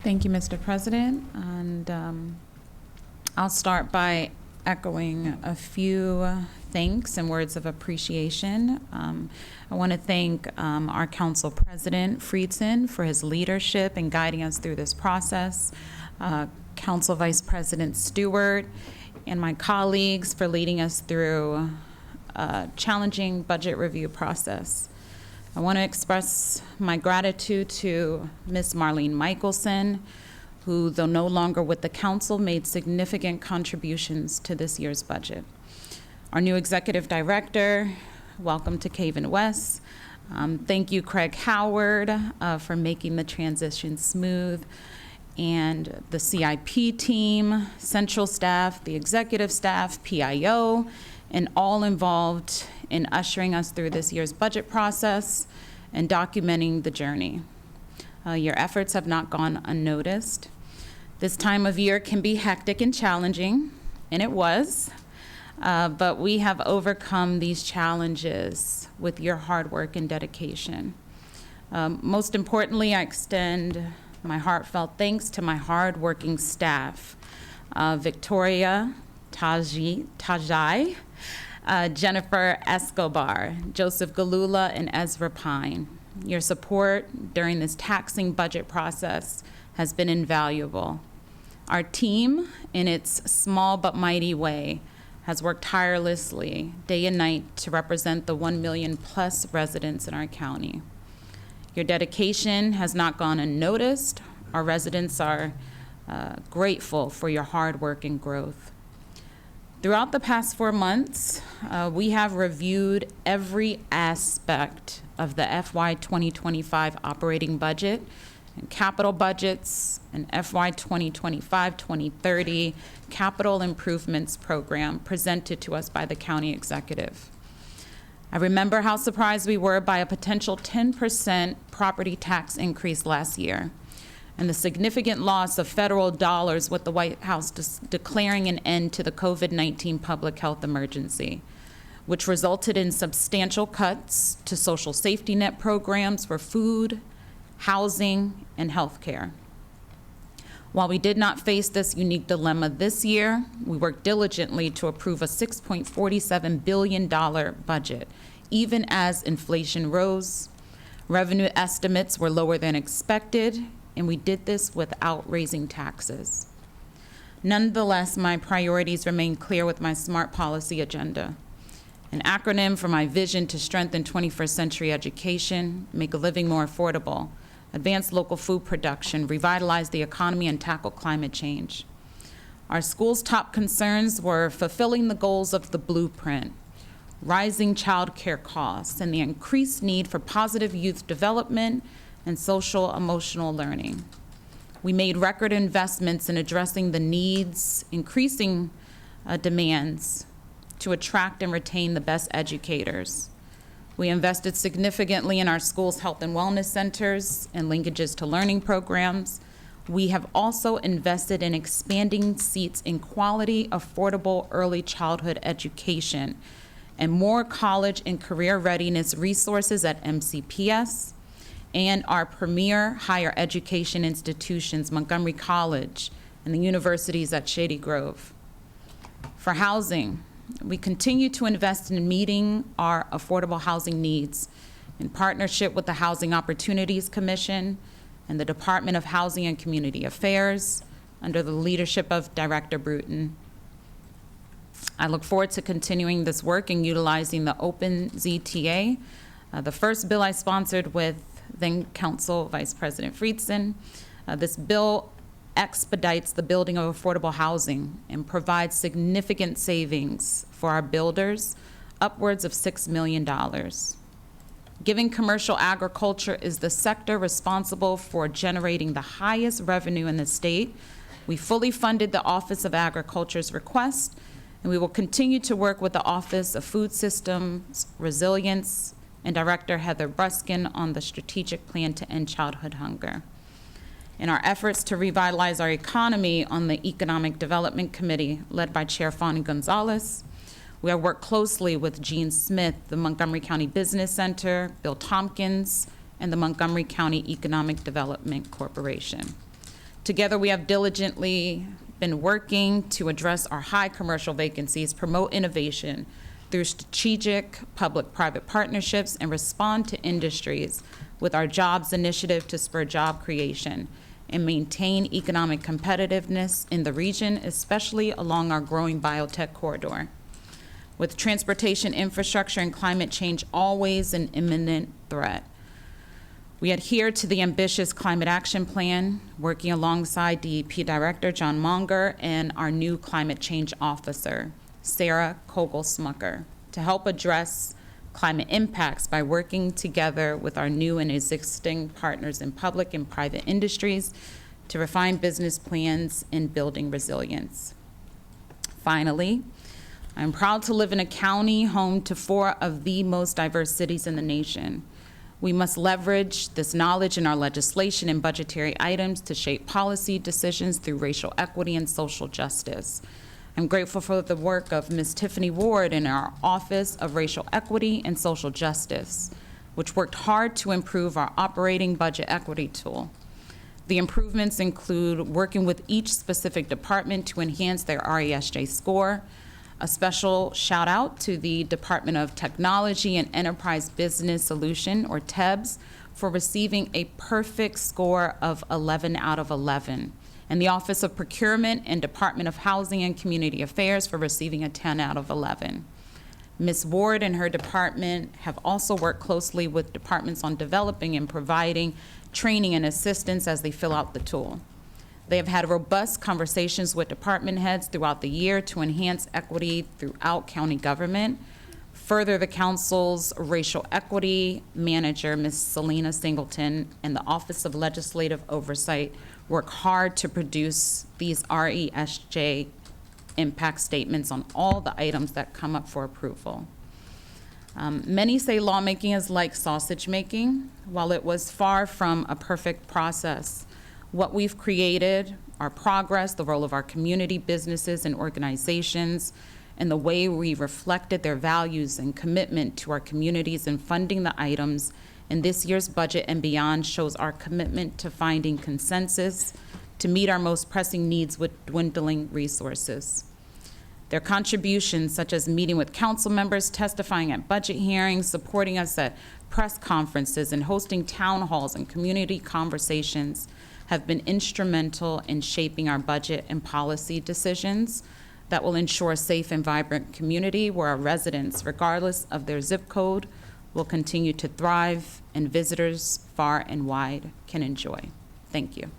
Thank you, Mr. President. And I'll start by echoing a few thanks and words of appreciation. I want to thank our Council President, Friedson, for his leadership in guiding us through this process, Council Vice President Stewart, and my colleagues for leading us through a challenging budget review process. I want to express my gratitude to Ms. Marlene Michelson, who, though no longer with the council, made significant contributions to this year's budget. Our new executive director, welcome to Caven West. Thank you, Craig Howard, for making the transition smooth. And the CIP team, central staff, the executive staff, PIO, and all involved in ushering us through this year's budget process and documenting the journey. Your efforts have not gone unnoticed. This time of year can be hectic and challenging, and it was, but we have overcome these challenges with your hard work and dedication. Most importantly, I extend my heartfelt thanks to my hard-working staff, Victoria, Tajai, Jennifer Escobar, Joseph Galula, and Ezra Pine. Your support during this taxing budget process has been invaluable. Our team, in its small but mighty way, has worked tirelessly day and night to represent the 1 million plus residents in our county. Your dedication has not gone unnoticed. Our residents are grateful for your hard work and growth. Throughout the past 4 months, we have reviewed every aspect of the FY 2025 operating budget and capital budgets and FY 2025-2030 capital improvements program presented to us by the county executive. I remember how surprised we were by a potential 10% property tax increase last year and the significant loss of federal dollars with the White House declaring an end to the COVID-19 public health emergency, which resulted in substantial cuts to social safety net programs for food, housing, and health care. While we did not face this unique dilemma this year, we worked diligently to approve a $6.47 billion budget, even as inflation rose. Revenue estimates were lower than expected, and we did this without raising taxes. Nonetheless, my priorities remain clear with my SMART policy agenda, an acronym for my vision to strengthen 21st century education, make a living more affordable, advance local food production, revitalize the economy, and tackle climate change. Our school's top concerns were fulfilling the goals of the blueprint, rising child care costs, and the increased need for positive youth development and social emotional learning. We made record investments in addressing the needs, increasing demands to attract and retain the best educators. We invested significantly in our school's health and wellness centers and linkages to learning programs. We have also invested in expanding seats in quality, affordable early childhood education and more college and career readiness resources at MCPS and our premier higher education institutions, Montgomery College and the universities at Shady Grove. For housing, we continue to invest in meeting our affordable housing needs in partnership with the Housing Opportunities Commission and the Department of Housing and Community Affairs under the leadership of Director Bruton. I look forward to continuing this work and utilizing the Open ZTA, the first bill I sponsored with then Council Vice President Friedson. This bill expedites the building of affordable housing and provides significant savings for our builders, upwards of $6 million. Given commercial agriculture is the sector responsible for generating the highest revenue in the state, we fully funded the Office of Agriculture's request, and we will continue to work with the Office of Food Systems Resilience and Director Heather Bruskin on the strategic plan to end childhood hunger. In our efforts to revitalize our economy on the Economic Development Committee, led by Chair Fani Gonzalez, we have worked closely with Gene Smith, the Montgomery County Business Center, Bill Tompkins, and the Montgomery County Economic Development Corporation Together, we have diligently been working to address our high commercial vacancies, promote innovation through strategic public-private partnerships, and respond to industries with our jobs initiative to spur job creation and maintain economic competitiveness in the region, especially along our growing biotech corridor. With transportation infrastructure and climate change always an imminent threat, we adhere to the ambitious Climate Action Plan, working alongside DEP Director John Monger and our new Climate Change Officer, Sarah Kogel-Smucker, to help address climate impacts by working together with our new and existing partners in public and private industries to refine business plans and building resilience. Finally, I'm proud to live in a county home to 4 of the most diverse cities in the nation. We must leverage this knowledge in our legislation and budgetary items to shape policy decisions through racial equity and social justice. I'm grateful for the work of Ms. Tiffany Ward in our Office of Racial Equity and Social Justice, which worked hard to improve our operating budget equity tool. The improvements include working with each specific department to enhance their RESJ score. A special shout out to the Department of Technology and Enterprise Business Solution, or TEBS, for receiving a perfect score of 11 out of 11. And the Office of Procurement and Department of Housing and Community Affairs for receiving a 10 out of 11. Ms. Ward and her department have also worked closely with departments on developing and providing training and assistance as they fill out the tool. They have had robust conversations with department heads throughout the year to enhance equity throughout county government. Further, the council's racial equity manager, Ms. Selena Singleton, and the Office of Legislative Oversight work hard to produce these RESJ impact statements on all the items that come up for approval. Many say lawmaking is like sausage making. While it was far from a perfect process, what we've created, our progress, the role of our community, businesses, and organizations, and the way we reflected their values and commitment to our communities in funding the items in this year's budget and beyond shows our commitment to finding consensus to meet our most pressing needs with dwindling resources. Their contributions, such as meeting with council members, testifying at budget hearings, supporting us at press conferences, and hosting town halls and community conversations, have been instrumental in shaping our budget and policy decisions that will ensure a safe and vibrant community where our residents, regardless of their zip code, will continue to thrive and visitors far and wide can enjoy. Thank you.